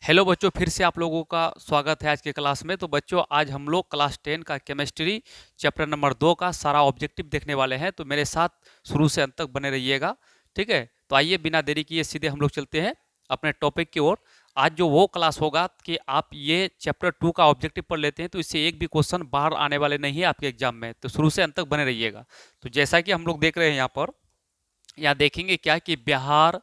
Hello बच्चों, फिर से आप लोगों का स्वागत है आज के क्लास में। तो बच्चों, आज हम लोग क्लास 10 का केमिस्ट्री चैप्टर नंबर 2 का सारा ऑब्जेक्टिव देखने वाले हैं। तो मेरे साथ शुरू से अंत तक बने रहिएगा, ठीक है। तो आइए बिना देरी किए सीधे हम लोग चलते हैं अपने टॉपिक की ओर। आज जो वो क्लास होगा कि आप ये चैप्टर 2 का ऑब्जेक्टिव पढ़ लेते हैं तो इससे एक भी क्वेश्चन बाहर आने वाले नहीं है आपके एग्जाम में। तो शुरू से अंत तक बने रहिएगा। तो जैसा कि हम लोग देख रहे हैं यहाँ देखेंगे क्या कि बिहार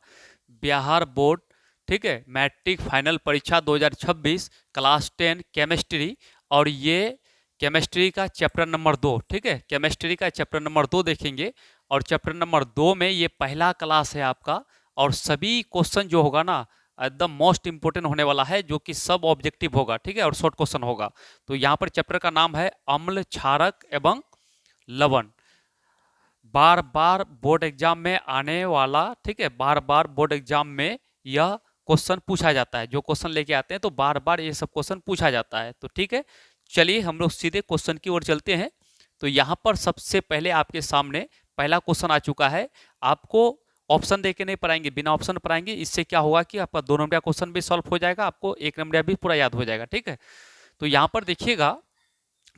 बिहार बोर्ड, ठीक है, मैट्रिक फाइनल परीक्षा 2026 क्लास 10 केमिस्ट्री। और ये केमिस्ट्री का चैप्टर नंबर 2, ठीक है, केमिस्ट्री का चैप्टर नंबर 2 देखेंगे। और चैप्टर नंबर 2 में ये पहला क्लास है आपका। और सभी क्वेश्चन जो होगा ना, एकदम मोस्ट इंपोर्टेंट होने वाला है, जो कि सब ऑब्जेक्टिव होगा, ठीक है, और शॉर्ट क्वेश्चन होगा। तो यहाँ पर चैप्टर का नाम है अम्ल, क्षारक एवं लवण। बार बार बोर्ड एग्जाम में आने वाला, ठीक है, बार बार बोर्ड एग्जाम में यह क्वेश्चन पूछा जाता है। जो क्वेश्चन लेके आते हैं तो बार बार ये सब क्वेश्चन पूछा जाता है। तो ठीक है, चलिए हम लोग सीधे क्वेश्चन की ओर चलते हैं। तो यहाँ पर सबसे पहले आपके सामने पहला क्वेश्चन आ चुका है। आपको ऑप्शन देके नहीं पढ़ाएंगे, बिना ऑप्शन पढ़ाएंगे। इससे क्या होगा कि आपका 2 नंबर क्वेश्चन भी सॉल्व हो जाएगा, आपको 1 नंबर भी पूरा याद हो जाएगा, ठीक है। तो यहाँ पर देखिएगा,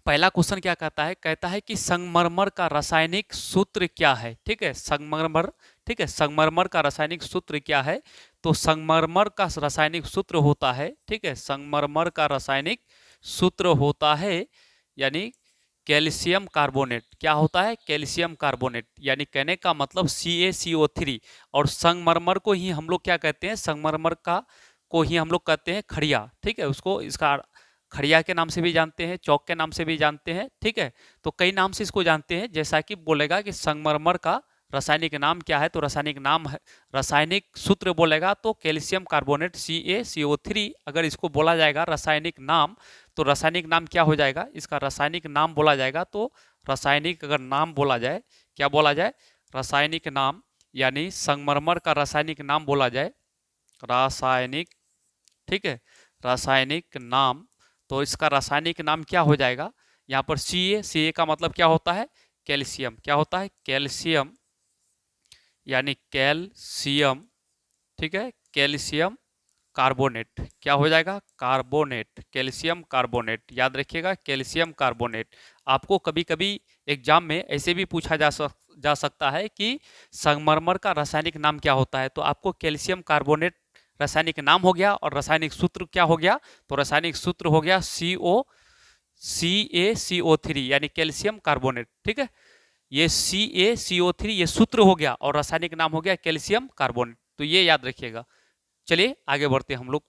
पहला क्वेश्चन क्या कहता है कि संगमरमर का रासायनिक सूत्र क्या है, ठीक है, संगमरमर, ठीक है, संगमरमर का रासायनिक सूत्र क्या है। तो संगमरमर का रासायनिक सूत्र होता है, ठीक है, संगमरमर का रासायनिक सूत्र होता है यानी कैल्शियम कार्बोनेट। क्या होता है? Calcium carbonate. यानी कहने का मतलब CaCO3। और संगमरमर को ही हम लोग क्या कहते हैं? संगमरमर का को ही हम लोग कहते हैं खड़िया, ठीक है, उसको इसका खड़िया के नाम से भी जानते हैं, चौक के नाम से भी जानते हैं, ठीक है। तो कई नाम से इसको जानते हैं। जैसा कि बोलेगा कि संगमरमर का रासायनिक नाम क्या है, तो रासायनिक नाम है, रासायनिक सूत्र बोलेगा तो कैल्शियम कार्बोनेट CaCO3। अगर इसको बोला जाएगा रासायनिक नाम, तो रासायनिक नाम क्या हो जाएगा? इसका रासायनिक नाम बोला जाएगा। तो रासायनिक अगर नाम बोला जाए, क्या बोला जाए? रासायनिक नाम, यानी संगमरमर का रासायनिक नाम बोला जाए, रासायनिक, ठीक है, रासायनिक नाम। तो इसका रासायनिक नाम क्या हो जाएगा? यहाँ पर Ca का मतलब क्या होता है? कैल्शियम। क्या होता है? कैल्शियम, यानी कैल्शियम, ठीक है, कैल्शियम कार्बोनेट। क्या हो जाएगा? Carbonate, calcium carbonate. याद रखिएगा, कैल्शियम कार्बोनेट। आपको कभी कभी एग्जाम में ऐसे भी पूछा जा सकता है कि संगमरमर का रासायनिक नाम क्या होता है। तो आपको कैल्शियम कार्बोनेट रासायनिक नाम हो गया, और रासायनिक सूत्र क्या हो गया? तो रासायनिक सूत्र हो गया CaCO3, यानी कैल्शियम कार्बोनेट, ठीक है। ये CaCO3 ये सूत्र हो गया, और रासायनिक नाम हो गया कैल्शियम कार्बोनेट। तो ये याद रखिएगा। चलिए आगे बढ़ते हैं हम लोग।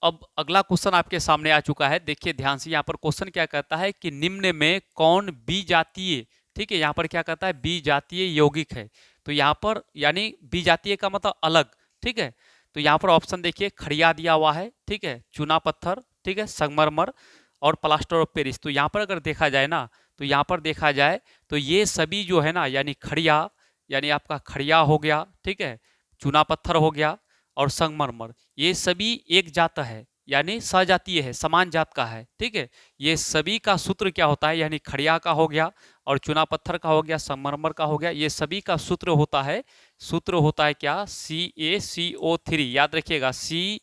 अब अगला क्वेश्चन आपके सामने आ चुका है। देखिए ध्यान से, यहाँ पर क्वेश्चन क्या कहता है कि निम्न में कौन बीजातीय, ठीक है, यहाँ पर क्या कहता है? बीजातीय यौगिक है। तो यहाँ पर यानी बीजातीय का मतलब अलग, ठीक है। तो यहाँ पर ऑप्शन देखिए, खड़िया दिया हुआ है, ठीक है, चूना पत्थर, ठीक है, संगमरमर और प्लास्टर ऑफ पेरिस। तो यहाँ पर अगर देखा जाए ना, तो यहाँ पर देखा जाए तो ये सभी जो है ना, यानी खड़िया, यानी आपका खड़िया हो गया, ठीक है, चूना पत्थर हो गया और संगमरमर, ये सभी एक जात है, यानी सजातीय है, समान जात का है, ठीक है। ये सभी का सूत्र क्या होता है? यानी खड़िया का हो गया, और चूना पत्थर का हो गया, संगमरमर का हो गया, ये सभी का सूत्र होता है, सूत्र होता है क्या? CaCO3। याद रखिएगा, C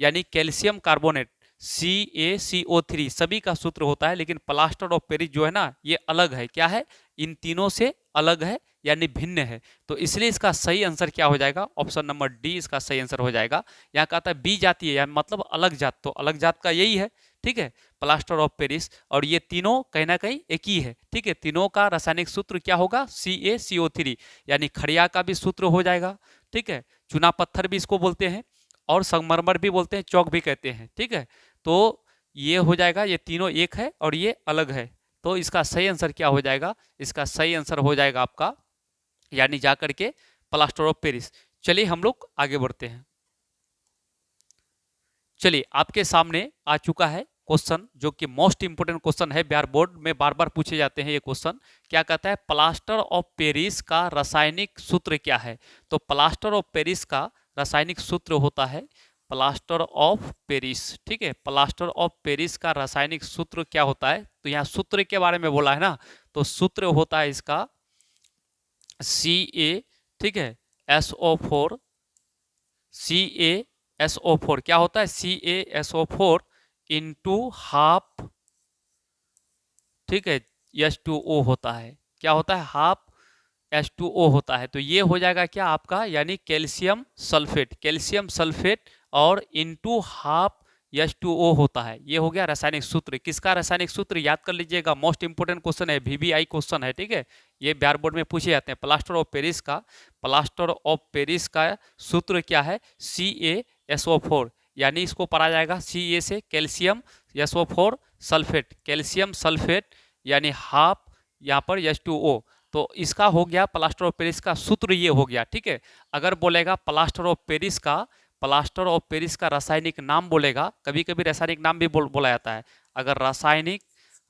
यानी कैल्शियम कार्बोनेट, CaCO3 सभी का सूत्र होता है। लेकिन प्लास्टर ऑफ पेरिस जो है ना, ये अलग है। क्या है? इन तीनों से अलग है, यानी भिन्न है। तो इसलिए इसका सही आंसर क्या हो जाएगा? ऑप्शन नंबर डी इसका सही आंसर हो जाएगा। यहाँ कहता है बी जाती है, यानी मतलब अलग जात। तो अलग जात का यही है, ठीक है, प्लास्टर ऑफ पेरिस। और ये तीनों कहीं ना कहीं एक ही है, ठीक है। तीनों का रासायनिक सूत्र क्या होगा? CaCO3, यानी खड़िया का भी सूत्र हो जाएगा, ठीक है, चूना पत्थर भी इसको बोलते हैं, और संगमरमर भी बोलते हैं, चौक भी कहते हैं, ठीक है। तो ये हो जाएगा, ये तीनों एक है और ये अलग है। तो इसका सही आंसर क्या हो जाएगा? इसका सही आंसर हो जाएगा आपका, यानी जाकर के प्लास्टर ऑफ पेरिस। चलिए हम लोग आगे बढ़ते हैं। चलिए आपके सामने आ चुका है क्वेश्चन, जो कि मोस्ट इंपोर्टेंट क्वेश्चन है, बिहार बोर्ड में बार बार पूछे जाते हैं ये क्वेश्चन। क्या कहता है? प्लास्टर ऑफ पेरिस का रासायनिक सूत्र क्या है? तो प्लास्टर ऑफ पेरिस का रासायनिक सूत्र होता है, प्लास्टर ऑफ पेरिस, ठीक है, प्लास्टर ऑफ पेरिस का रासायनिक सूत्र क्या होता है? तो यहाँ सूत्र के बारे में बोला है ना, तो सूत्र होता है इसका Ca, ठीक है, SO4, Ca CaSO4 क्या होता है, CaSO4 इंटू हाफ, ठीक है, H2O होता है। क्या होता है, हाफ H2O होता है। तो ये हो जाएगा क्या आपका, यानी कैल्शियम सल्फेट, कैल्शियम सल्फेट और इंटू हाफ H2O होता है। ये हो गया रासायनिक सूत्र। किसका रासायनिक सूत्र याद कर लीजिएगा, मोस्ट इंपोर्टेंट क्वेश्चन है, VBI क्वेश्चन है, ठीक है। ये बिहार बोर्ड में पूछे जाते हैं। प्लास्टर ऑफ पेरिस का, प्लास्टर ऑफ पेरिस का सूत्र क्या है, CaSO4, यानी इसको पढ़ा जाएगा Ca से calcium SO4 sulphate, calcium sulphate यानी हाफ यहाँ पर H2O। तो इसका हो गया प्लास्टर ऑफ पेरिस का सूत्र, ये हो गया, ठीक है। अगर बोलेगा प्लास्टर ऑफ पेरिस का, प्लास्टर ऑफ पेरिस का रासायनिक नाम बोलेगा, कभी कभी रासायनिक नाम भी बोला जाता है। अगर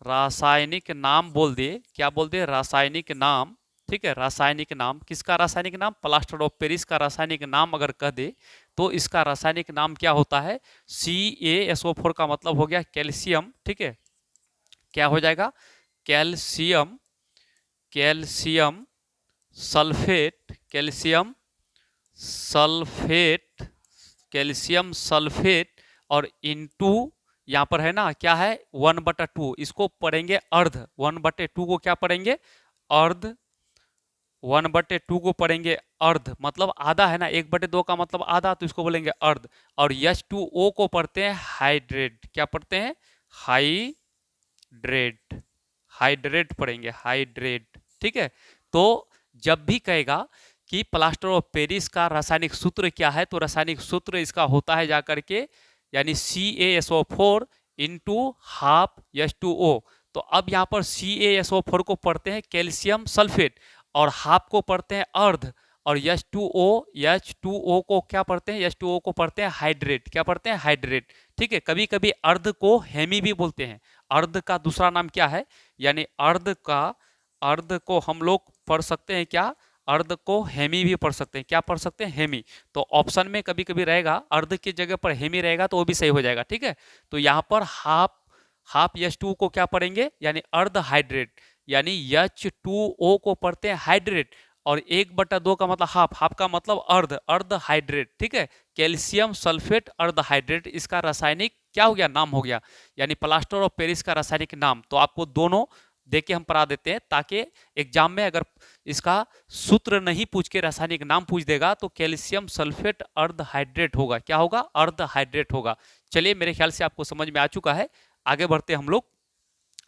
रासायनिक नाम बोल दे, क्या बोल दे, रासायनिक नाम, ठीक है, रासायनिक नाम, किसका रासायनिक नाम, प्लास्टर ऑफ पेरिस का रासायनिक नाम अगर कह दे तो इसका रासायनिक नाम क्या होता है, CaSO4 का मतलब हो गया कैल्शियम, ठीक है, क्या हो जाएगा, calcium, calcium sulphate, calcium sulphate, calcium sulphate और इनटू यहाँ पर है ना क्या है 1/2, इसको पढ़ेंगे अर्ध, 1/2 को क्या पढ़ेंगे, अर्ध, 1/2 को पढ़ेंगे अर्ध, मतलब आधा है ना, 1/2 का मतलब आधा, तो इसको बोलेंगे अर्ध। और H2O को पढ़ते हैं हाइड्रेट, क्या पढ़ते हैं, हाइड्रेट, हाइड्रेट पढ़ेंगे, हाइड्रेट, ठीक है। तो जब भी कहेगा कि प्लास्टर ऑफ पेरिस का रासायनिक सूत्र क्या है, तो रासायनिक सूत्र इसका होता है जाकर के, यानी CaSO4 इंटू हाफ H2O। तो अब यहाँ पर CaSO4 को पढ़ते हैं कैल्शियम सल्फेट और हाफ को पढ़ते हैं अर्ध, और H2O को क्या पढ़ते हैं, H2O को पढ़ते हैं हाइड्रेट, क्या पढ़ते हैं, हाइड्रेट, ठीक है। कभी कभी अर्ध को हेमी भी बोलते हैं। अर्ध का दूसरा नाम क्या है, यानी अर्ध को हम लोग पढ़ सकते हैं क्या, अर्ध को हेमी भी पढ़ सकते हैं, क्या पढ़ सकते हैं, हेमी। तो ऑप्शन में कभी कभी रहेगा अर्ध की जगह पर हेमी रहेगा तो वो भी सही हो जाएगा, ठीक है। तो यहाँ पर हाफ H2O को क्या पढ़ेंगे, यानी अर्ध हाइड्रेट, यानी H2O को पढ़ते हैं हाइड्रेट, और 1/2 का मतलब हाफ, हाफ का मतलब अर्ध हाइड्रेट, ठीक है। कैल्शियम सल्फेट अर्ध हाइड्रेट, इसका रासायनिक क्या हो गया, नाम हो गया, यानी प्लास्टर ऑफ पेरिस का रासायनिक नाम। तो आपको दोनों देके हम पढ़ा देते हैं, ताकि एग्जाम में अगर इसका सूत्र नहीं पूछ के रासायनिक नाम पूछ देगा तो कैल्शियम सल्फेट अर्ध हाइड्रेट होगा, क्या होगा, अर्ध हाइड्रेट होगा। चलिए, मेरे ख्याल से आपको समझ में आ चुका है, आगे बढ़ते हम लोग।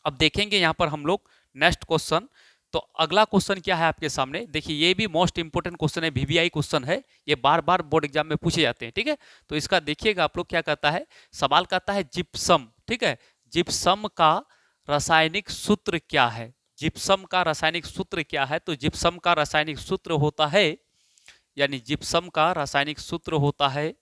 अब देखेंगे यहाँ पर हम लोग नेक्स्ट क्वेश्चन। तो अगला क्वेश्चन क्या है आपके सामने, देखिए ये भी मोस्ट इंपोर्टेंट क्वेश्चन है, VBI क्वेश्चन है, ये बार बार बोर्ड एग्जाम में पूछे जाते हैं, ठीक है। तो इसका देखिएगा आप लोग, क्या कहता है, सवाल कहता है जिप्सम, ठीक है, जिप्सम का रासायनिक सूत्र क्या है, जिप्सम का रासायनिक सूत्र क्या है। तो जिप्सम का रासायनिक सूत्र होता है, यानी जिप्सम का रासायनिक सूत्र होता है,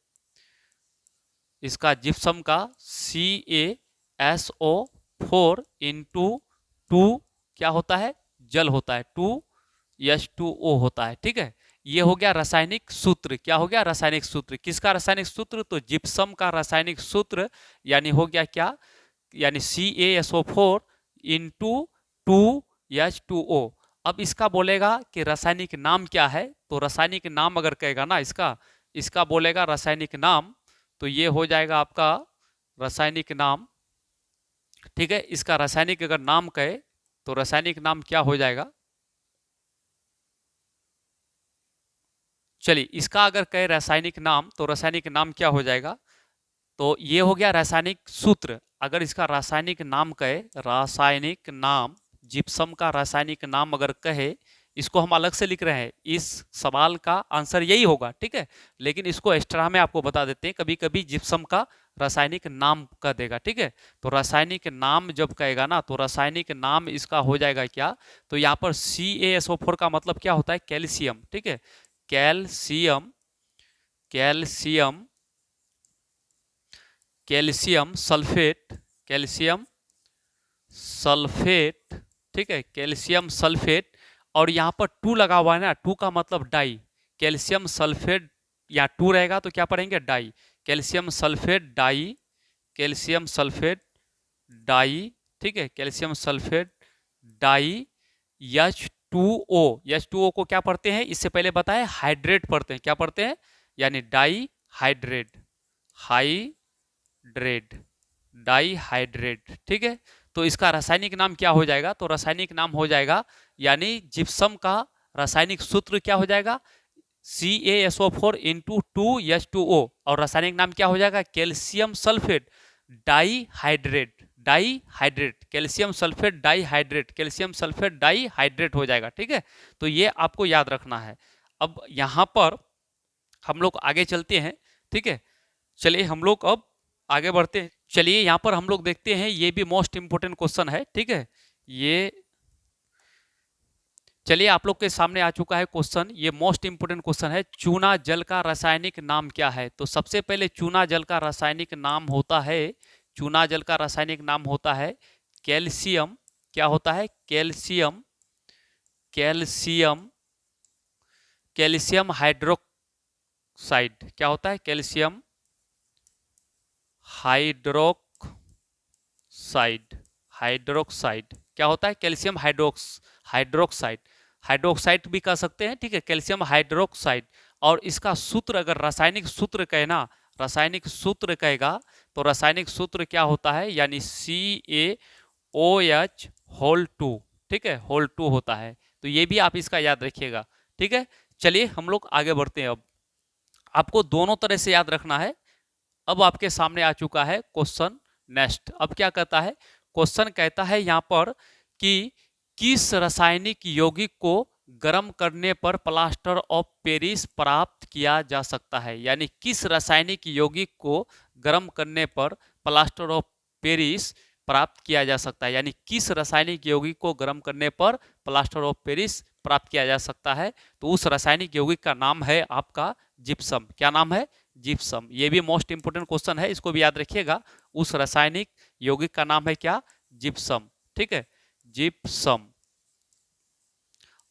इसका जिप्सम का CaSO4 इंटू 2 क्या होता है, जल होता है, 2H2O होता है, ठीक है। ये हो गया रासायनिक सूत्र, क्या हो गया, रासायनिक सूत्र, किसका रासायनिक सूत्र, तो जिप्सम का रासायनिक सूत्र, यानी हो गया क्या, यानी CaSO4 इंटू 2H2O। अब इसका बोलेगा कि रासायनिक नाम क्या है, तो रासायनिक नाम अगर कहेगा ना इसका बोलेगा रासायनिक नाम, तो ये हो जाएगा आपका रासायनिक नाम, ठीक है। इसका रासायनिक अगर नाम कहे तो रासायनिक नाम क्या हो जाएगा, चलिए इसका अगर कहे रासायनिक नाम तो रासायनिक नाम क्या हो जाएगा, तो ये हो गया रासायनिक सूत्र। अगर इसका रासायनिक नाम कहे, रासायनिक नाम, जिप्सम का रासायनिक नाम अगर कहे, इसको हम अलग से लिख रहे हैं, इस सवाल का आंसर यही होगा, ठीक है। लेकिन इसको एक्स्ट्रा में आपको बता देते हैं, कभी कभी जिप्सम का रासायनिक नाम कह देगा, ठीक है। तो रासायनिक नाम जब कहेगा ना, तो रासायनिक नाम इसका हो जाएगा क्या, तो यहाँ पर CaSO4 का मतलब क्या होता है, कैल्शियम, ठीक है, calcium, calcium, calcium sulphate, calcium sulphate, ठीक है, कैल्शियम सल्फेट, और यहाँ पर 2 लगा हुआ है ना, 2 का मतलब डाई, कैल्शियम सल्फेट, या 2 रहेगा तो क्या पढ़ेंगे, di, calcium sulphate di, calcium sulphate di, ठीक है, calcium sulphate die H2O। H2O को क्या पढ़ते हैं, इससे पहले बताए हाइड्रेट पढ़ते हैं, क्या पढ़ते हैं, यानी डाई हाइड्रेट, हाइड्रेट, डाइहाइड्रेट, ठीक है। तो इसका रासायनिक नाम क्या हो जाएगा? तो रासायनिक नाम हो जाएगा, यानी जिप्सम का रासायनिक सूत्र क्या हो जाएगा? CaSO4 इंटू 2H2O, और रासायनिक नाम क्या हो जाएगा? Calcium sulphate dihydrate, dihydrate, calcium sulphate dihydrate, calcium sulphate dihydrate हो जाएगा, ठीक है। तो ये आपको याद रखना है। अब यहां पर हम लोग आगे चलते हैं, ठीक है। चलिए हम लोग अब आगे बढ़ते हैं। चलिए यहाँ पर हम लोग देखते हैं, ये भी मोस्ट इंपोर्टेंट क्वेश्चन है, ठीक है। ये चलिए आप लोग के सामने आ चुका है क्वेश्चन, ये मोस्ट इंपोर्टेंट क्वेश्चन है। चूना जल का रासायनिक नाम क्या है? तो सबसे पहले चूना जल का रासायनिक नाम होता है, चूना जल का रासायनिक नाम होता है कैल्शियम, क्या होता है? कैल्शियम, कैल्शियम, कैल्शियम हाइड्रोक्साइड, क्या होता है? कैल्शियम हाइड्रोक्साइड, हाइड्रोक्साइड क्या होता है? कैल्शियम हाइड्रोक्साइड, हाइड्रोक्साइड भी कह सकते हैं, ठीक है, कैल्शियम हाइड्रोक्साइड। और इसका सूत्र अगर रासायनिक सूत्र कहना, रासायनिक सूत्र कहेगा तो रासायनिक सूत्र क्या होता है? यानी CaOH होल 2, ठीक है, होल 2 होता है। तो ये भी आप इसका याद रखिएगा, ठीक है। चलिए हम लोग आगे बढ़ते हैं। अब आपको दोनों तरह से याद रखना है। अब आपके सामने आ चुका है क्वेश्चन नेक्स्ट। अब क्या कहता है? क्वेश्चन कहता है यहां पर कि किस रासायनिक यौगिक को गर्म करने पर प्लास्टर ऑफ पेरिस प्राप्त किया जा सकता है? यानी किस रासायनिक यौगिक को गर्म करने पर प्लास्टर ऑफ पेरिस प्राप्त किया जा सकता है? यानी किस रासायनिक यौगिक को गर्म करने पर प्लास्टर ऑफ पेरिस प्राप्त किया जा सकता है? तो उस रासायनिक यौगिक का नाम है आपका जिप्सम। क्या नाम है? जिप्सम। ये भी मोस्ट इंपोर्टेंट क्वेश्चन है, इसको भी याद रखिएगा। उस रासायनिक यौगिक का नाम है क्या? जिप्सम, ठीक है, जिप्सम।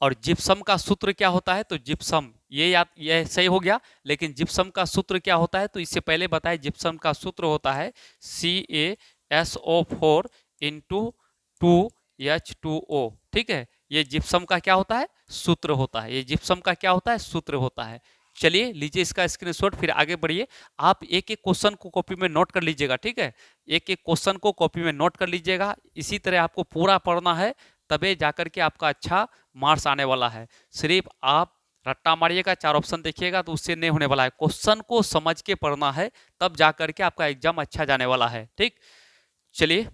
और जिप्सम का सूत्र क्या होता है? तो जिप्सम, ये याद, ये सही हो गया। लेकिन जिप्सम का सूत्र क्या होता है? तो इससे पहले बताए, जिप्सम का सूत्र होता है CaSO4 इंटू 2H2O, ठीक है। ये जिप्सम का क्या होता है? सूत्र होता है। ये जिप्सम का क्या होता है? सूत्र होता है। चलिए लीजिए इसका स्क्रीनशॉट, फिर आगे बढ़िए। आप एक एक क्वेश्चन को कॉपी में नोट कर लीजिएगा, ठीक है। एक एक क्वेश्चन को कॉपी में नोट कर लीजिएगा। इसी तरह आपको पूरा पढ़ना है, तबे जाकर के आपका अच्छा मार्क्स आने वाला है। सिर्फ आप रट्टा मारिएगा, 4 ऑप्शन देखिएगा तो उससे नहीं होने वाला है। क्वेश्चन को समझ के पढ़ना है, तब जाकर के आपका एग्जाम अच्छा जाने वाला है, ठीक। चलिए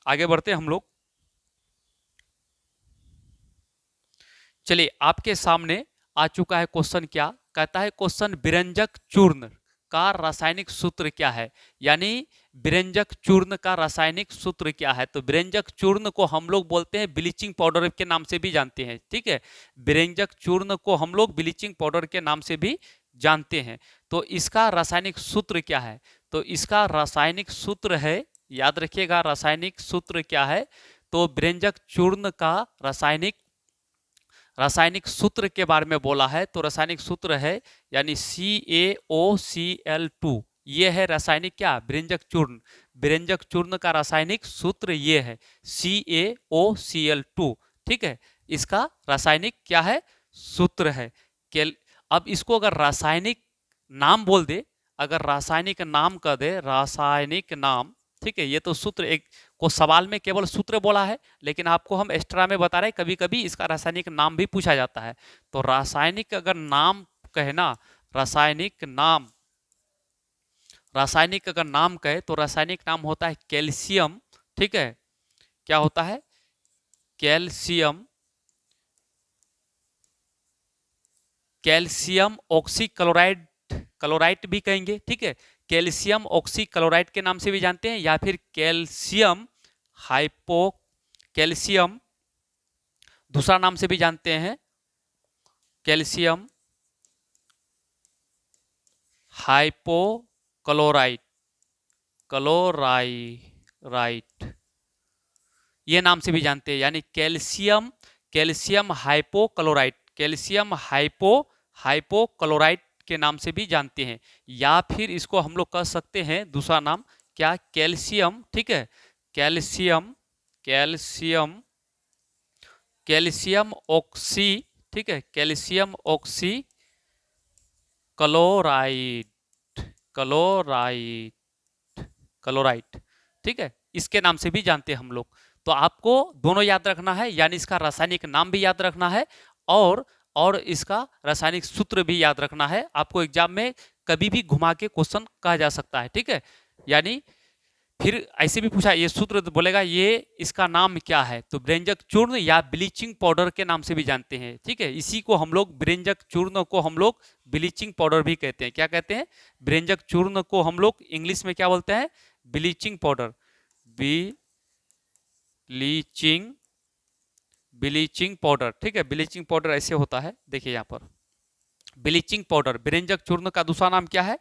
आगे बढ़ते हैं हम लोग। चलिए आपके सामने आ चुका है क्वेश्चन। क्या कहता है क्वेश्चन? विरंजक चूर्ण का रासायनिक सूत्र क्या है? यानी विरंजक चूर्ण का रासायनिक सूत्र क्या है? तो विरंजक चूर्ण को हम लोग बोलते हैं ब्लीचिंग पाउडर के नाम से भी जानते हैं, ठीक है। विरंजक चूर्ण को हम लोग ब्लीचिंग पाउडर के नाम से भी जानते हैं। तो इसका रासायनिक सूत्र क्या है? तो इसका रासायनिक सूत्र है, याद रखिएगा, रासायनिक सूत्र क्या है? तो विरंजक चूर्ण का रासायनिक रासायनिक सूत्र के बारे में बोला है। तो रासायनिक सूत्र है यानी CaOCl2, ये है रासायनिक क्या? विरंजक चूर्ण। विरंजक चूर्ण का रासायनिक सूत्र ये है CaOCl2, ठीक है। इसका रासायनिक क्या है? सूत्र है। अब इसको अगर रासायनिक नाम बोल दे, अगर रासायनिक नाम कर दे, रासायनिक नाम, ठीक है। ये तो सूत्र एक को सवाल में केवल सूत्र बोला है, लेकिन आपको हम एक्स्ट्रा में बता रहे हैं, कभी कभी इसका रासायनिक नाम भी पूछा जाता है। तो रासायनिक अगर नाम कहना, रासायनिक नाम, रासायनिक अगर नाम कहे तो रासायनिक नाम होता है कैल्शियम, ठीक है। क्या होता है? कैल्शियम, कैल्शियम ऑक्सीक्लोराइड, क्लोराइड भी कहेंगे, ठीक है। कैल्शियम ऑक्सीक्लोराइड के नाम से भी जानते हैं, या फिर कैल्शियम हाइपो, कैल्शियम दूसरा नाम से भी जानते हैं, कैल्शियम हाइपोक्लोराइड, क्लोराइड ये नाम से भी जानते हैं। यानी calcium, calcium hypochloride, calcium hypochloride के नाम से भी जानते हैं। या फिर इसको हम लोग कह सकते हैं दूसरा नाम, क्या? कैल्शियम, ठीक है, कैल्शियम, कैल्शियम, कैल्शियम ऑक्सी, ठीक है, calcium oxy chloride, chloride, chloride, ठीक है, इसके नाम से भी जानते हैं हम लोग। तो आपको दोनों याद रखना है, यानी इसका रासायनिक नाम भी याद रखना है और इसका रासायनिक सूत्र भी याद रखना है। आपको एग्जाम में कभी भी घुमा के क्वेश्चन कहा जा सकता है, ठीक है। यानी फिर ऐसे भी पूछा, ये सूत्र बोलेगा ये इसका नाम क्या है, तो ब्रेंजक चूर्ण या ब्लीचिंग पाउडर के नाम से भी जानते हैं, ठीक है। इसी को हम लोग ब्रेंजक चूर्ण को हम लोग ब्लीचिंग पाउडर भी कहते हैं। क्या कहते हैं? ब्रेंजक चूर्ण को हम लोग इंग्लिश में क्या बोलते हैं? Bleaching powder, bleaching, bleaching powder, ठीक है। ब्लीचिंग पाउडर ऐसे होता है, देखिए यहाँ पर ब्लीचिंग पाउडर, ब्रेंजक चूर्ण का दूसरा नाम क्या है?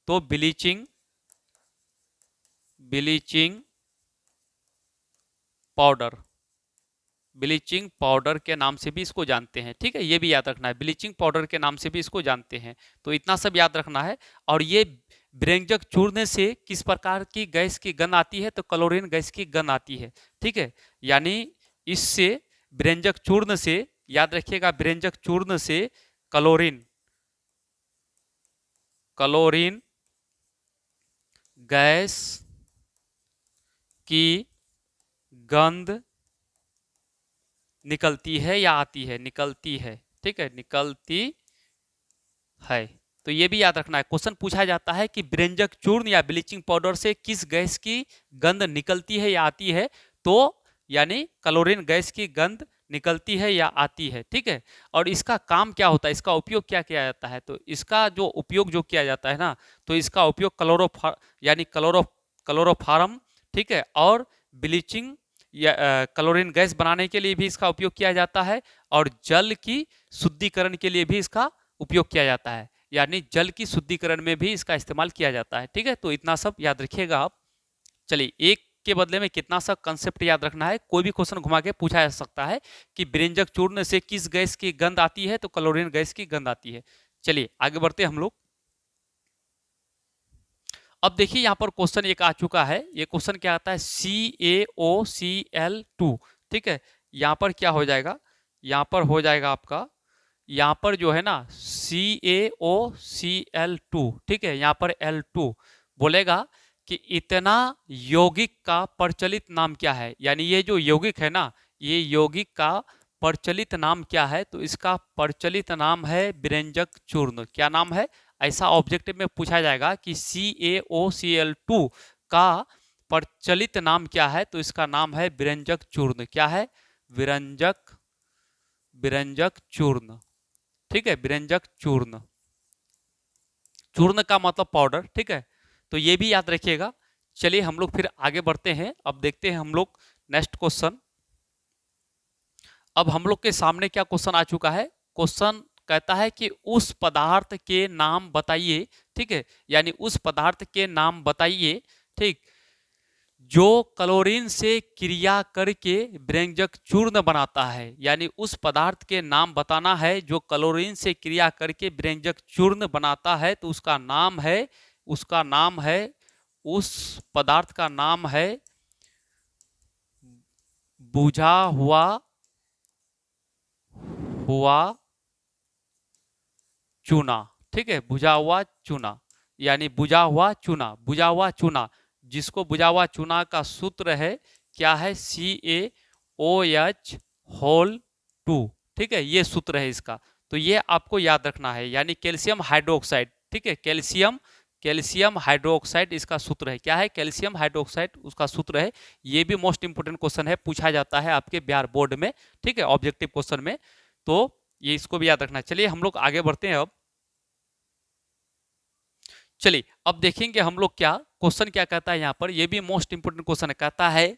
तो bleaching, bleaching powder, bleaching powder के नाम से भी इसको जानते हैं, ठीक है। ये भी याद रखना है, ब्लीचिंग पाउडर के नाम से भी इसको जानते हैं। तो इतना सब याद रखना है। और ये ब्रेंजक चूर्ण से किस प्रकार की गैस की गंध आती है? तो क्लोरीन गैस की गंध आती है, ठीक है। यानी इससे, ब्रेंजक चूर्ण से, याद रखिएगा, ब्रेंजक चूर्ण से क्लोरीन, क्लोरीन गैस की गंध निकलती है या आती है? निकलती है, ठीक है, निकलती है। तो ये भी याद रखना है। क्वेश्चन पूछा जाता है कि ब्रेंजक चूर्ण या ब्लीचिंग पाउडर से किस गैस की गंध निकलती है या आती है? तो यानी क्लोरीन गैस की गंध निकलती है या आती है, ठीक है। और इसका काम क्या होता है, इसका उपयोग क्या किया जाता है? तो इसका जो उपयोग जो किया जाता है ना, तो इसका उपयोग यानी क्लोरोफार्म, ठीक है, और ब्लीचिंग या क्लोरीन गैस बनाने के लिए भी इसका उपयोग किया जाता है, और जल की शुद्धिकरण के लिए भी इसका उपयोग किया जाता है। यानी जल की शुद्धिकरण में भी इसका इस्तेमाल किया जाता है, ठीक है। तो इतना सब याद रखिएगा आप। चलिए, एक के बदले में कितना सा कंसेप्ट याद रखना है। कोई भी क्वेश्चन घुमा के पूछा जा सकता है कि ब्रेंजक चूर्ण से किस गैस की गंध आती है? तो क्लोरीन गैस की गंध आती है। चलिए आगे बढ़ते हम लोग। अब देखिए यहाँ पर क्वेश्चन एक आ चुका है। ये क्वेश्चन क्या आता है? CaOCl2, ठीक है। यहाँ पर क्या हो जाएगा? यहाँ पर हो जाएगा आपका, यहाँ पर जो है ना CaOCl2, ठीक है, यहाँ पर L2 बोलेगा कि इतना यौगिक का प्रचलित नाम क्या है? यानी ये जो यौगिक है ना, ये यौगिक का प्रचलित नाम क्या है? तो इसका प्रचलित नाम है ब्रेंजक चूर्ण। क्या नाम है? ऐसा ऑब्जेक्टिव में पूछा जाएगा कि CaOCl2 का प्रचलित नाम क्या है? तो इसका नाम है ब्रेंजक चूर्ण। क्या है? ब्रेंजक, ब्रेंजक चूर्ण, ठीक है, ब्रेंजक चूर्ण। चूर्ण का मतलब पाउडर, ठीक है। तो ये भी याद रखिएगा। चलिए हम लोग फिर आगे बढ़ते हैं। अब देखते हैं हम लोग नेक्स्ट क्वेश्चन। अब हम लोग के सामने क्या क्वेश्चन आ चुका है? क्वेश्चन कहता है कि उस पदार्थ के नाम बताइए, ठीक है, यानी उस पदार्थ के नाम बताइए, ठीक, जो क्लोरीन से क्रिया करके ब्रेंजक चूर्ण बनाता है। यानी उस पदार्थ के नाम बताना है जो क्लोरीन से क्रिया करके ब्रेंजक चूर्ण बनाता है। तो उसका नाम है, उसका नाम है, उस पदार्थ का नाम है बुझा हुआ हुआ चूना, ठीक है, बुझा हुआ चूना, यानी बुझा हुआ चूना, बुझा हुआ चूना, जिसको बुझा हुआ चूना का सूत्र है क्या है? CaOH होल 2, ठीक है, ये सूत्र है इसका। तो ये आपको याद रखना है, यानी कैल्शियम हाइड्रोक्साइड, ठीक है, कैल्शियम, कैल्शियम हाइड्रोक्साइड इसका सूत्र है। क्या है? कैल्शियम हाइड्रोक्साइड उसका सूत्र है। ये भी मोस्ट इंपोर्टेंट क्वेश्चन है, पूछा जाता है आपके बिहार बोर्ड में, ठीक है, ऑब्जेक्टिव क्वेश्चन में। तो ये इसको भी याद रखना है। चलिए हम लोग आगे बढ़ते हैं। अब चलिए अब देखेंगे हम लोग क्या क्वेश्चन क्या कहता है यहाँ पर। ये भी मोस्ट इंपोर्टेंट क्वेश्चन है। कहता है,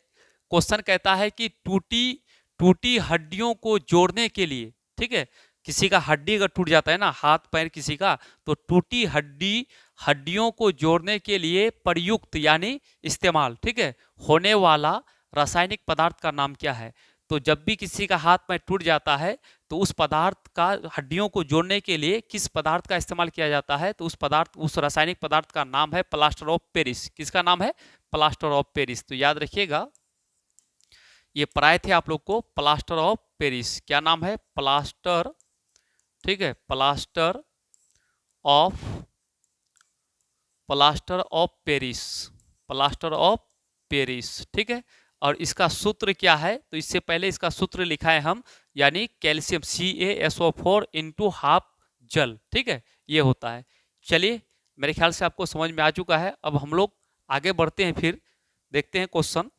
क्वेश्चन कहता है कि टूटी टूटी हड्डियों को जोड़ने के लिए, ठीक है, किसी का हड्डी अगर टूट जाता है ना, हाथ पैर किसी का, तो टूटी हड्डियों को जोड़ने के लिए प्रयुक्त यानी इस्तेमाल, ठीक है, होने वाला रासायनिक पदार्थ का नाम क्या है? तो जब भी किसी का हाथ पैर टूट जाता है तो उस पदार्थ का, हड्डियों को जोड़ने के लिए किस पदार्थ का इस्तेमाल किया जाता है? तो उस पदार्थ, उस रासायनिक पदार्थ का नाम है प्लास्टर ऑफ पेरिस। किसका नाम है? Plaster of Paris. तो याद रखिएगा, ये पढ़ाए थे आप लोग को, प्लास्टर ऑफ पेरिस। क्या नाम है? प्लास्टर, ठीक है, plaster of plaster of Paris, plaster of Paris, ठीक है। और इसका सूत्र क्या है, तो इससे पहले इसका सूत्र लिखा है हम, यानी कैल्शियम CaSO4 इंटू हाफ जल, ठीक है, ये होता है। चलिए, मेरे ख्याल से आपको समझ में आ चुका है। अब हम लोग आगे बढ़ते हैं, फिर देखते हैं क्वेश्चन।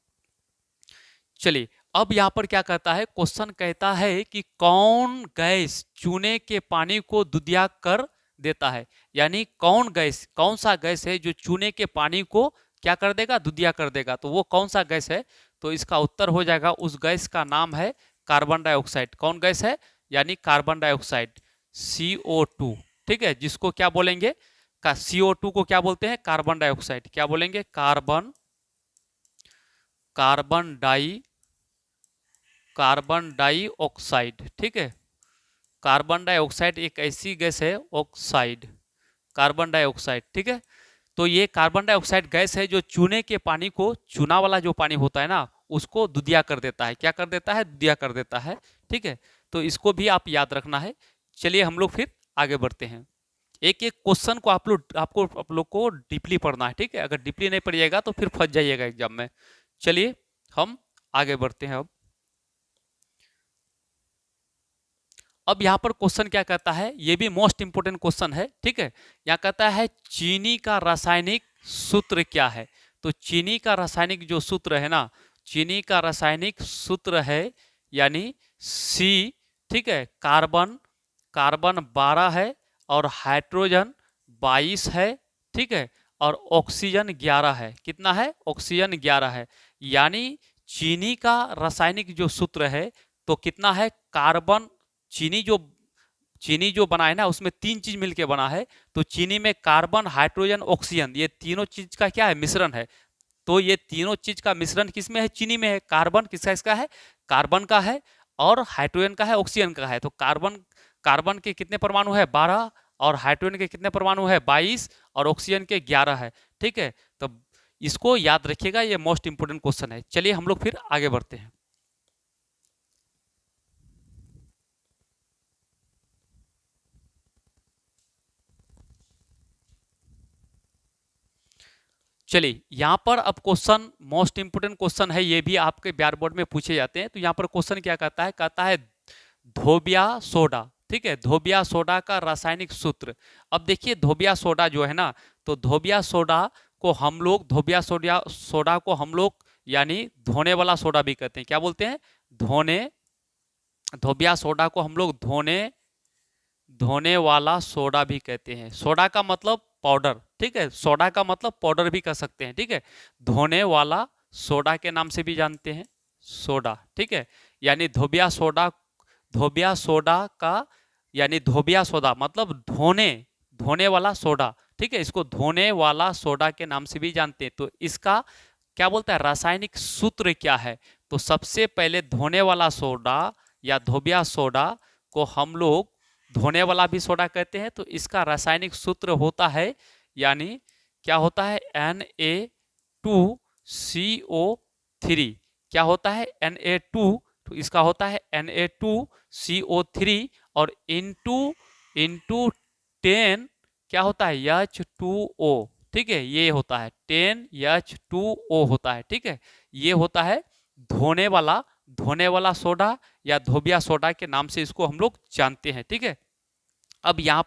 चलिए, अब यहाँ पर क्या कहता है, क्वेश्चन कहता है कि कौन गैस चूने के पानी को दुधिया कर देता है। यानी कौन गैस, कौन सा गैस है जो चूने के पानी को क्या कर देगा, दुधिया कर देगा। तो वो कौन सा गैस है, तो इसका उत्तर हो जाएगा, उस गैस का नाम है कार्बन डाइऑक्साइड। कौन गैस है, यानी कार्बन डाइऑक्साइड, CO2, ठीक है, जिसको क्या बोलेंगे, का CO2 को क्या बोलते हैं, कार्बन डाइऑक्साइड। क्या बोलेंगे, कार्बन कार्बन डाइऑक्साइड, ठीक है। कार्बन डाइऑक्साइड एक ऐसी गैस है, ऑक्साइड, कार्बन डाइऑक्साइड, ठीक है। तो ये कार्बन डाइऑक्साइड गैस है जो चूने के पानी को, चूना वाला जो पानी होता है ना, उसको दुधिया कर देता है। क्या कर देता है, दुधिया कर देता है, ठीक है। तो इसको भी आप याद रखना है। चलिए हम लोग फिर आगे बढ़ते हैं। एक एक क्वेश्चन को आप लोग को डीपली पढ़ना है, ठीक है। अगर डीपली नहीं पढ़िएगा तो फिर फंस जाइएगा एग्जाम में। चलिए हम आगे बढ़ते हैं। अब यहाँ पर क्वेश्चन क्या कहता है, ये भी मोस्ट इंपोर्टेंट क्वेश्चन है, ठीक है। यहाँ कहता है चीनी का रासायनिक सूत्र क्या है। तो चीनी का रासायनिक जो सूत्र है ना, चीनी का रासायनिक सूत्र है यानी C, ठीक है। कार्बन कार्बन 12 है और हाइड्रोजन 22 है, ठीक है। और ऑक्सीजन 11 है। कितना है, ऑक्सीजन 11 है। यानी चीनी का रासायनिक जो सूत्र है, तो कितना है, कार्बन, चीनी जो बना है ना, उसमें तीन चीज मिलके बना है। तो चीनी में कार्बन, हाइड्रोजन, ऑक्सीजन, ये तीनों चीज का क्या है, मिश्रण है। तो ये तीनों चीज का मिश्रण किसमें है, चीनी में है। कार्बन किसका, इसका है, कार्बन का है, और हाइड्रोजन का है, ऑक्सीजन का है। तो कार्बन कार्बन के कितने परमाणु है, 12, और हाइड्रोजन के कितने परमाणु है, 22, और ऑक्सीजन के 11 है, ठीक है। तो इसको याद रखिएगा, ये मोस्ट इंपोर्टेंट क्वेश्चन है। चलिए हम लोग फिर आगे बढ़ते हैं। चलिए, यहाँ पर अब क्वेश्चन मोस्ट इंपोर्टेंट क्वेश्चन है, ये भी आपके बिहार बोर्ड में पूछे जाते हैं। तो यहाँ पर क्वेश्चन क्या कहता है, कहता है धोबिया सोडा, ठीक है, धोबिया सोडा का रासायनिक सूत्र। अब देखिए, धोबिया सोडा जो है ना, तो धोबिया सोडा को हम लोग, धोबिया सोडा सोडा को हम लोग यानी धोने वाला सोडा भी कहते हैं। क्या बोलते हैं, धोने, धोबिया सोडा को हम लोग धोने धोने वाला सोडा भी कहते हैं। सोडा का मतलब पाउडर, ठीक है, सोडा का मतलब पाउडर भी कह सकते हैं, ठीक है। धोने वाला सोडा के नाम से भी जानते हैं, सोडा, ठीक है। यानी धोबिया सोडा, धोबिया सोडा का, यानी धोबिया सोडा मतलब धोने धोने वाला सोडा, ठीक है। इसको धोने वाला सोडा के नाम से भी जानते हैं। तो इसका क्या बोलता है, रासायनिक सूत्र क्या है। तो सबसे पहले धोने वाला सोडा या धोबिया सोडा को हम लोग धोने वाला भी सोडा कहते हैं। तो इसका रासायनिक सूत्र होता है, यानी क्या होता है, Na2CO3। क्या होता है, Na2, तो इसका होता है Na2CO3, और इंटू इंटू 10 क्या होता है, H2O, ठीक है। ये होता है 10H2O होता है, ठीक है। ये होता है धोने वाला सोडा या धोबिया सोडा के नाम से इसको हम लोग जानते हैं, ठीक है। अब यहाँ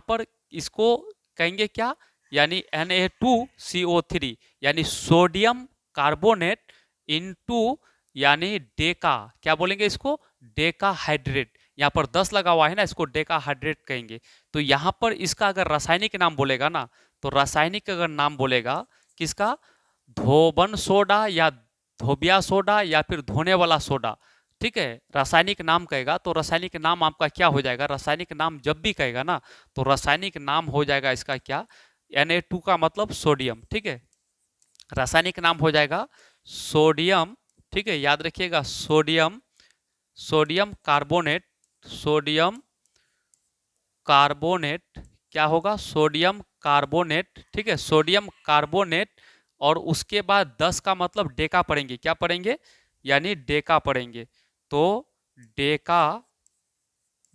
पर इसको कहेंगे क्या, यानी Na2CO3 यानी सोडियम कार्बोनेट इंटू, यानी डेका, क्या बोलेंगे इसको, डेका हाइड्रेट। यहाँ पर 10 लगा हुआ है ना, इसको डेका हाइड्रेट कहेंगे। तो यहाँ पर इसका अगर रासायनिक नाम बोलेगा ना, तो रासायनिक अगर नाम बोलेगा किसका, धोबन सोडा या धोबिया सोडा या फिर धोने वाला सोडा, ठीक है। रासायनिक नाम कहेगा तो रासायनिक नाम आपका क्या हो जाएगा, रासायनिक नाम जब भी कहेगा ना, तो रासायनिक नाम हो जाएगा इसका क्या, Na2 का मतलब सोडियम, ठीक है। रासायनिक नाम हो जाएगा सोडियम, ठीक है, याद रखिएगा, sodium sodium carbonate, sodium carbonate, क्या होगा, सोडियम कार्बोनेट, ठीक है, सोडियम कार्बोनेट। और उसके बाद 10 का मतलब डेका पढ़ेंगे, क्या पढ़ेंगे, यानी डेका पढ़ेंगे। तो डेका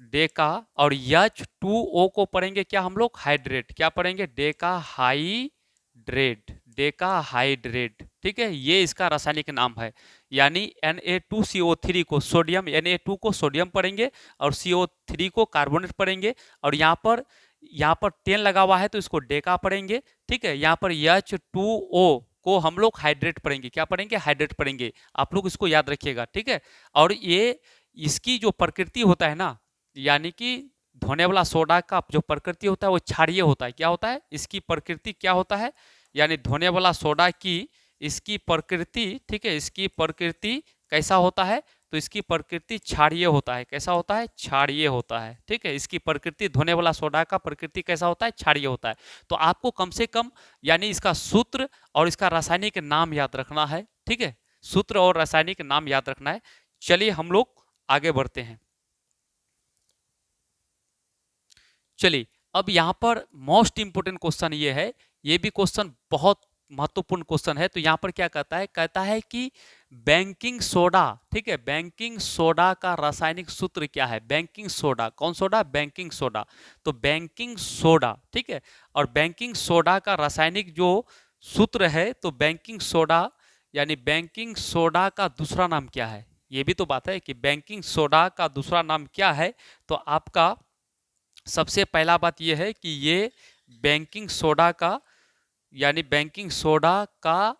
डेका, और H2O को पढ़ेंगे क्या हम लोग, हाइड्रेट। क्या पढ़ेंगे, डेका हाइड्रेट, डेका हाइड्रेट। ठीक है, ये इसका रासायनिक नाम है। यानी Na2CO3 को सोडियम, Na2 को सोडियम पढ़ेंगे और CO3 को कार्बोनेट पढ़ेंगे। और यहाँ पर 10 लगा हुआ है तो इसको डेका पढ़ेंगे। ठीक है, यहाँ पर H2O को हम लोग हाइड्रेट पढ़ेंगे। क्या पढ़ेंगे, हाइड्रेट पढ़ेंगे। आप लोग इसको याद रखिएगा। ठीक है, और ये इसकी जो प्रकृति होता है ना, यानी कि धोने वाला सोडा का जो प्रकृति होता है वो क्षारीय होता है। क्या होता है, इसकी प्रकृति क्या होता है, यानी धोने वाला सोडा की इसकी प्रकृति, ठीक है, इसकी प्रकृति कैसा होता है, तो इसकी प्रकृति क्षारीय होता है। कैसा होता है, क्षारीय होता है। ठीक है, इसकी प्रकृति, धोने वाला सोडा का प्रकृति कैसा होता है, क्षारीय होता है। तो आपको कम से कम यानी इसका सूत्र और इसका रासायनिक नाम याद रखना है। ठीक है, सूत्र और रासायनिक नाम याद रखना है। चलिए हम लोग आगे बढ़ते हैं। चलिए, अब यहाँ पर मोस्ट इंपोर्टेंट क्वेश्चन ये है, ये भी क्वेश्चन बहुत महत्वपूर्ण क्वेश्चन है। तो यहाँ पर क्या कहता है, कहता है कि बेकिंग सोडा, ठीक है, बेकिंग सोडा का रासायनिक सूत्र क्या है। बेकिंग सोडा, कौन सोडा, बेकिंग सोडा। तो बेकिंग सोडा, ठीक है, और बेकिंग सोडा का रासायनिक जो सूत्र है, तो बेकिंग सोडा यानी बेकिंग सोडा का दूसरा नाम क्या है। ये भी तो बात है कि बेकिंग सोडा का दूसरा नाम क्या है। तो आपका सबसे पहला बात यह है कि ये बेकिंग सोडा का, यानी बेकिंग सोडा का,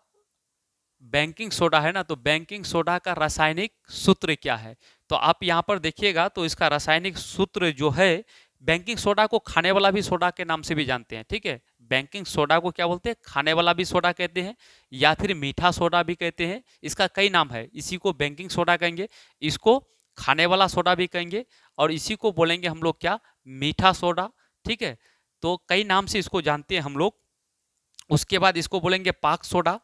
बेकिंग सोडा है ना, तो बेकिंग सोडा का रासायनिक सूत्र क्या है। तो आप यहाँ पर देखिएगा तो इसका रासायनिक सूत्र जो है, बेकिंग सोडा को खाने वाला भी सोडा के नाम से भी जानते हैं। ठीक है, बेकिंग सोडा को क्या बोलते हैं, खाने वाला भी सोडा कहते हैं, या फिर मीठा सोडा भी कहते हैं। इसका कई नाम है, इसी को बेकिंग सोडा कहेंगे, इसको खाने वाला सोडा भी कहेंगे, और इसी को बोलेंगे हम लोग क्या, मीठा सोडा। ठीक है, तो कई नाम से इसको जानते हैं हम लोग। उसके बाद इसको बोलेंगे पाक सोडा,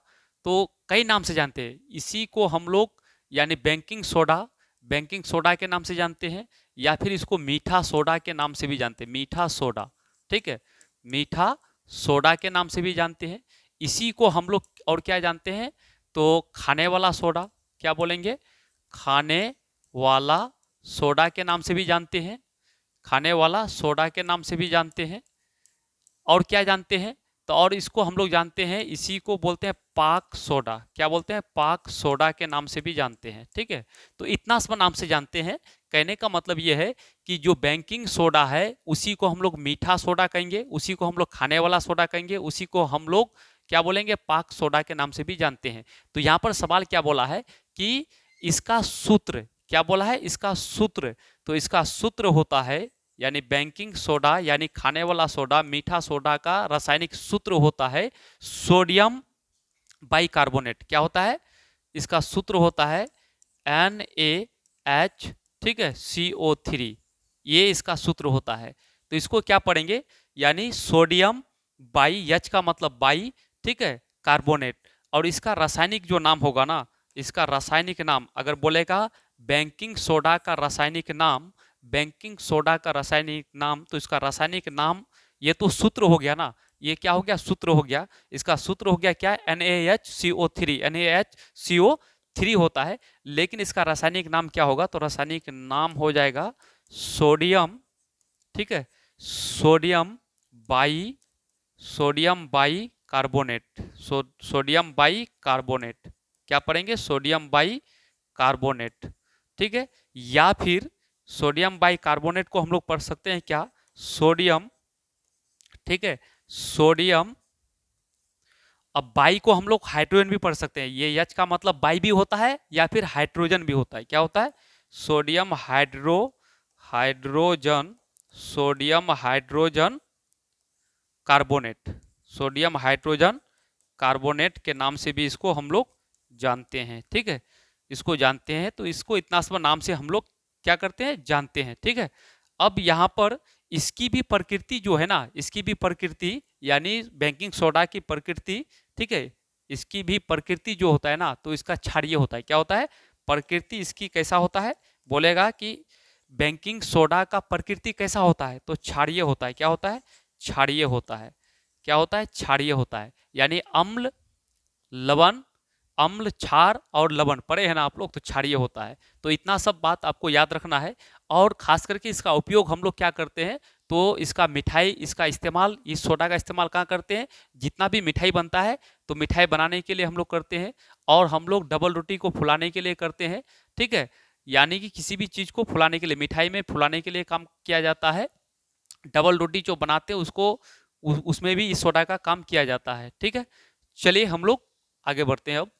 तो कई नाम से जानते हैं इसी को हम लोग, यानी बेकिंग सोडा, बेकिंग सोडा के नाम से जानते हैं, या फिर इसको मीठा सोडा के नाम से भी जानते हैं, मीठा सोडा। ठीक है, मीठा सोडा के नाम से भी जानते हैं। इसी को हम लोग और क्या जानते हैं, तो खाने वाला सोडा, क्या बोलेंगे, खाने वाला सोडा के नाम से भी जानते हैं, खाने वाला सोडा के नाम से भी जानते हैं। और क्या जानते हैं, तो और इसको हम लोग जानते हैं, इसी को बोलते हैं पाक सोडा। क्या बोलते हैं, पाक सोडा के नाम से भी जानते हैं। ठीक है, तो इतना सब नाम से जानते हैं। कहने का मतलब ये है कि जो बेकिंग सोडा है उसी को हम लोग मीठा सोडा कहेंगे, उसी को हम लोग खाने वाला सोडा कहेंगे, उसी को हम लोग क्या बोलेंगे, पाक सोडा के नाम से भी जानते हैं। तो यहाँ पर सवाल क्या बोला है कि इसका सूत्र, क्या बोला है, इसका सूत्र। तो इसका सूत्र होता है, यानी बेकिंग सोडा यानी खाने वाला सोडा, मीठा सोडा का रासायनिक सूत्र होता है सोडियम बाइकार्बोनेट। क्या होता है, इसका सूत्र होता है NaH, ठीक है, CO3, ये इसका सूत्र होता है। तो इसको क्या पढ़ेंगे, यानी सोडियम बाई, H का मतलब बाई, ठीक है, कार्बोनेट। और इसका रासायनिक जो नाम होगा ना, इसका रासायनिक नाम अगर बोलेगा बेकिंग सोडा का रासायनिक नाम, बेकिंग सोडा का रासायनिक नाम, तो इसका रासायनिक नाम, ये तो सूत्र हो गया ना, ये क्या हो गया, सूत्र हो गया। इसका सूत्र हो गया क्या, NaHCO3, NaHCO3 होता है। लेकिन इसका रासायनिक नाम क्या होगा, तो रासायनिक नाम हो जाएगा सोडियम, ठीक है, sodium by carbonate, sodium by carbonate. क्या पढ़ेंगे, सोडियम बाई कार्बोनेट। ठीक है, या फिर सोडियम बाई कार्बोनेट को हम लोग पढ़ सकते हैं क्या, सोडियम, ठीक है, सोडियम। अब बाई को हम लोग हाइड्रोजन भी पढ़ सकते हैं, ये H का मतलब बाई भी होता है या फिर हाइड्रोजन भी होता है। क्या होता है, sodium hydrogen, sodium hydrogen carbonate, sodium hydrogen carbonate के नाम से भी इसको हम लोग जानते हैं। ठीक है, इसको जानते हैं, तो इसको इतना सब नाम से हम लोग क्या करते हैं, जानते हैं। ठीक है, अब यहाँ पर इसकी भी प्रकृति जो है ना, इसकी भी प्रकृति यानी बेकिंग सोडा की प्रकृति, ठीक है, इसकी भी प्रकृति जो होता है ना, तो इसका क्षारीय होता है। क्या होता है, प्रकृति इसकी कैसा होता है, बोलेगा कि बेकिंग सोडा का प्रकृति कैसा होता है, तो क्षारीय होता है। क्या होता है, क्षारीय होता है। क्या होता है, क्षारीय होता है, यानी अम्ल, लवण, अम्ल, क्षार और लवण पढ़े हैं ना आप लोग, तो क्षारीय होता है। तो इतना सब बात आपको याद रखना है। और खास करके इसका उपयोग हम लोग क्या करते हैं, तो इसका मिठाई, इसका इस्तेमाल, इस सोडा का इस्तेमाल कहाँ करते हैं, जितना भी मिठाई बनता है तो मिठाई बनाने के लिए हम लोग करते हैं, और हम लोग डबल रोटी को फुलाने के लिए करते हैं। ठीक है, यानी कि किसी भी चीज को फुलाने के लिए, मिठाई में फुलाने के लिए काम किया जाता है। डबल रोटी जो बनाते हैं उसको उसमें भी इस सोडा का काम किया जाता है। ठीक है, चलिए हम लोग आगे बढ़ते हैं। अब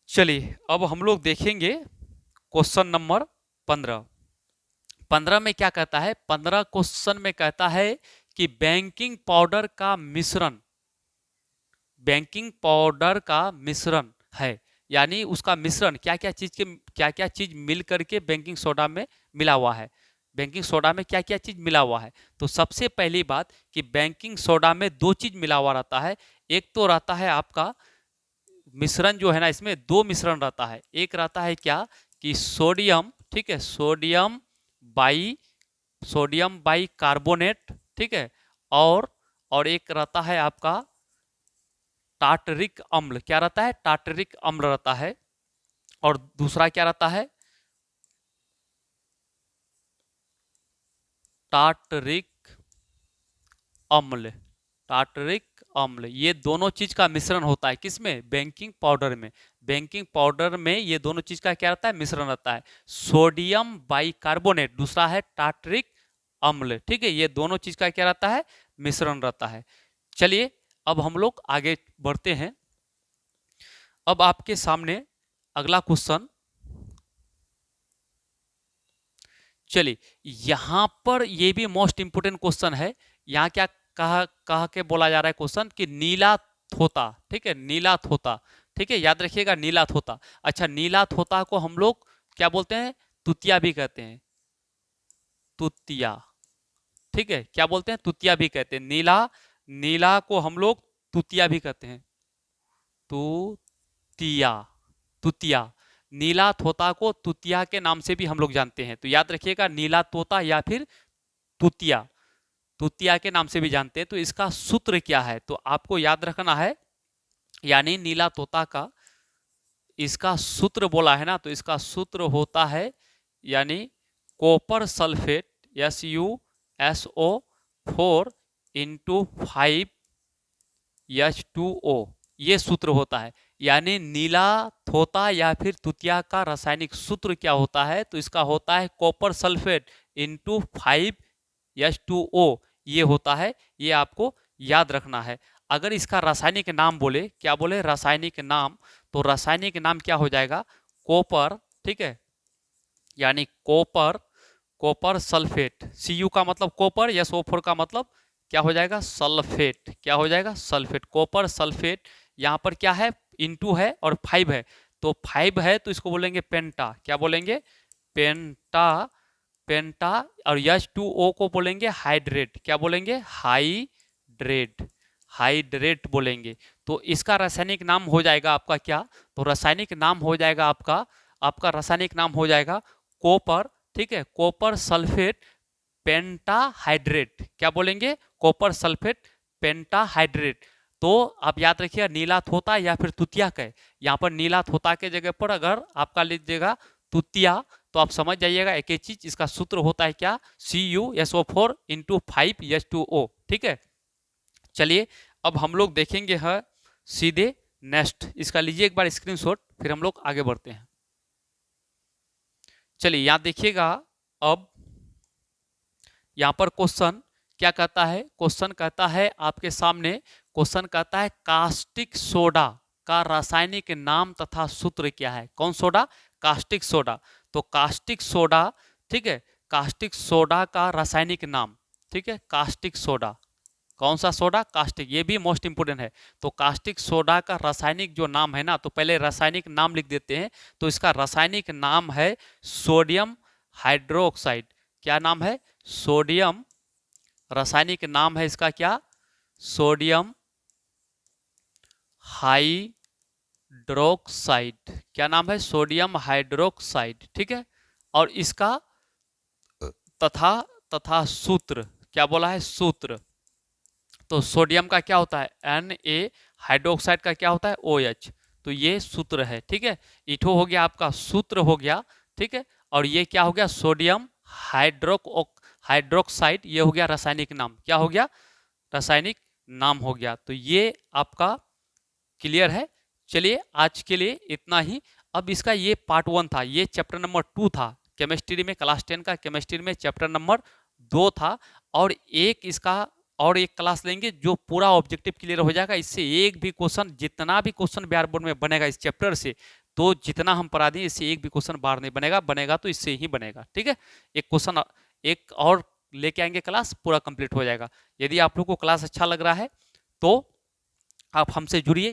चलिए अब हम लोग देखेंगे क्वेश्चन नंबर 15। 15 में क्या कहता है, 15 क्वेश्चन में कहता है कि बेकिंग पाउडर का मिश्रण, बेकिंग पाउडर का मिश्रण है, यानी उसका मिश्रण क्या क्या चीज मिल करके बेकिंग सोडा में मिला हुआ है, बेकिंग सोडा में क्या क्या चीज मिला हुआ है। तो सबसे पहली बात कि बेकिंग सोडा में दो चीज मिला हुआ रहता है। एक तो रहता है आपका मिश्रण जो है ना, इसमें दो मिश्रण रहता है। एक रहता है क्या कि सोडियम, ठीक है, सोडियम बाई कार्बोनेट, ठीक है, और एक रहता है आपका टार्टरिक अम्ल। क्या रहता है, टार्टरिक अम्ल रहता है। और दूसरा क्या रहता है, टार्टरिक अम्ल, टार्टरिक अम्ल। ये दोनों चीज का मिश्रण होता है किसमें, बेकिंग पाउडर में। बेकिंग पाउडर में ये दोनों चीज का क्या रहता है, मिश्रण रहता है। सोडियम बाइकार्बोनेट, दूसरा है टार्टरिक अम्ल। ठीक है, ये दोनों चीज का क्या रहता है, मिश्रण रहता है। चलिए अब हम लोग आगे बढ़ते हैं। अब आपके सामने अगला क्वेश्चन, चलिए यहां पर ये भी मोस्ट इंपोर्टेंट क्वेश्चन है। यहाँ क्या कहा के बोला जा रहा है क्वेश्चन कि नीला थोता, ठीक है, नीला थोता, ठीक है, याद रखिएगा नीला थोता। अच्छा, नीला थोता को हम लोग क्या बोलते हैं, तुतिया भी कहते हैं, तुतिया। ठीक है, क्या बोलते हैं, तुतिया भी कहते हैं। नीला, नीला को हम लोग तुतिया भी कहते हैं, तुतिया, तुतिया। नीला तोता को तुतिया के नाम से भी हम लोग जानते हैं। तो याद रखिएगा नीला तोता या फिर तुतिया, तुतिया के नाम से भी जानते हैं। तो इसका सूत्र क्या है, तो आपको याद रखना है, यानी नीला तोता का इसका सूत्र बोला है ना, तो इसका सूत्र होता है यानी कॉपर सल्फेट SuSO4 × 5H2O, ये सूत्र होता है। यानी नीला थोता या फिर तुतिया का रासायनिक सूत्र क्या होता है, तो इसका होता है कॉपर सल्फेट × 5H2O, ये होता है। ये आपको याद रखना है। अगर इसका रासायनिक नाम बोले, क्या बोले, रासायनिक नाम, तो रासायनिक नाम क्या हो जाएगा, कॉपर, ठीक है, यानी कॉपर, कॉपर सल्फेट। Cu का मतलब कॉपर, SO4 का मतलब क्या हो जाएगा, सल्फेट। क्या हो जाएगा, सल्फेट, कॉपर सल्फेट। यहाँ पर क्या है, इंटू है और 5 है, तो 5 है तो इसको बोलेंगे पेंटा। क्या बोलेंगे, पेंटा, पेंटा। और H2O को बोलेंगे हाइड्रेट। क्या बोलेंगे, हाइड्रेट, हाइड्रेट बोलेंगे। तो इसका रासायनिक नाम हो जाएगा आपका क्या, तो रासायनिक नाम हो जाएगा आपका, आपका रासायनिक नाम हो जाएगा कॉपर, ठीक है, कॉपर सल्फेट पेंटाहाइड्रेट। क्या बोलेंगे, कॉपर सल्फेट पेंटाहाइड्रेट। तो आप याद रखिए नीला थोता या फिर तुतिया का, यहाँ पर नीला थोता के जगह पर अगर आपका लीजिएगा तुतिया, तो आप समझ जाइएगा एक ही चीज, इसका सूत्र होता है क्या, CuSO4 × 5H2O। ठीक है, चलिए अब हम लोग देखेंगे है सीधे नेक्स्ट, इसका लीजिए एक बार स्क्रीनशॉट, फिर हम लोग आगे बढ़ते हैं। चलिए यहां देखिएगा, अब यहां पर क्वेश्चन क्या कहता है, क्वेश्चन कहता है आपके सामने, क्वेश्चन कहता है कास्टिक सोडा का रासायनिक नाम तथा सूत्र क्या है। कौन सोडा, कास्टिक सोडा। तो कास्टिक सोडा, ठीक है, कास्टिक सोडा का रासायनिक नाम, ठीक है, कास्टिक सोडा, कौन सा सोडा, कास्टिक, ये भी मोस्ट इंपोर्टेंट है। तो कास्टिक सोडा का रासायनिक जो नाम है ना, तो पहले रासायनिक नाम लिख देते हैं। तो इसका रासायनिक नाम है सोडियम हाइड्रोक्साइड। क्या नाम है, सोडियम, रासायनिक नाम है इसका क्या, सोडियम हाइड्रोक्साइड। क्या नाम है, सोडियम हाइड्रोक्साइड। ठीक है, और इसका तथा तथा सूत्र क्या बोला है, सूत्र। तो सोडियम का क्या होता है, Na, हाइड्रोक्साइड का क्या होता है, OH। तो ये सूत्र है। ठीक है, इठो हो गया आपका सूत्र हो गया, ठीक है। और ये क्या हो गया, सोडियम हाइड्रोक्साइड, ये हो गया रासायनिक नाम। क्या हो गया, रासायनिक नाम हो गया। तो ये आपका क्लियर है। चलिए आज के लिए इतना ही। अब इसका ये पार्ट 1 था, ये चैप्टर नंबर 2 था केमिस्ट्री में, क्लास 10 का केमिस्ट्री में चैप्टर नंबर 2 था। और एक इसका और एक क्लास लेंगे जो पूरा ऑब्जेक्टिव क्लियर हो जाएगा। इससे एक भी क्वेश्चन, जितना भी क्वेश्चन बिहार बोर्ड में बनेगा इस चैप्टर से, तो जितना हम पढ़ा दें इससे एक भी क्वेश्चन बाहर नहीं बनेगा, बनेगा तो इससे ही बनेगा। ठीक है, एक क्वेश्चन एक और लेके आएंगे, क्लास पूरा कंप्लीट हो जाएगा। यदि आप लोग को क्लास अच्छा लग रहा है तो आप हमसे जुड़िए।